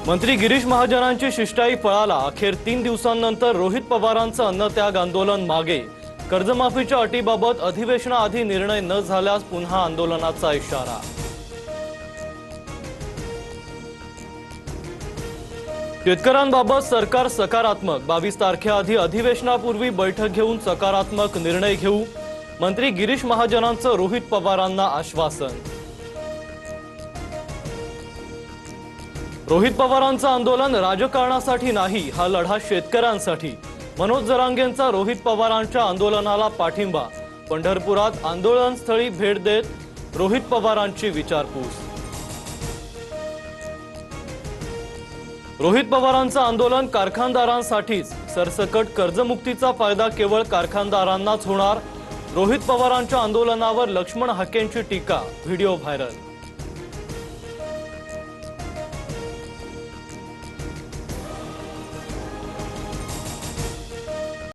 मंत्री गिरीश महाजनांची शिष्टाई पळाला। अखेर 3 दिवसांनंतर रोहित पवारांचं अन्नत्याग आंदोलन मागे। कर्जमाफीच्या अटीबाबत अधिवेशनाआधी निर्णय न झाल्यास पुन्हा आंदोलनाचा इशारा। शेतकऱ्यांबाबत सरकार सकारात्मक। 22 तारखेआधी अधिवेशनापूर्वी बैठक घेऊन सकारात्मक निर्णय घेऊ। मंत्री गिरीश महाजनांचं रोहित पवारांना आश्वासन। रोहित पवारांचं आंदोलन राजकारणासाठी नाही, हा लढा शेतकऱ्यांसाठी। मनोज जरांगेंचा रोहित पवारांच्या आंदोलनाला पाठिंबा। पंढरपुरात आंदोलनस्थळी भेट देत रोहित पवारांची विचारपूस। रोहित पवारांचं आंदोलन कारखानदारांसाठीच। सरसकट कर्जमुक्तीचा फायदा केवळ कारखानदारांनाच होणार। रोहित पवारांच्या आंदोलनावर लक्ष्मण हाकेंची टीका। Video viral.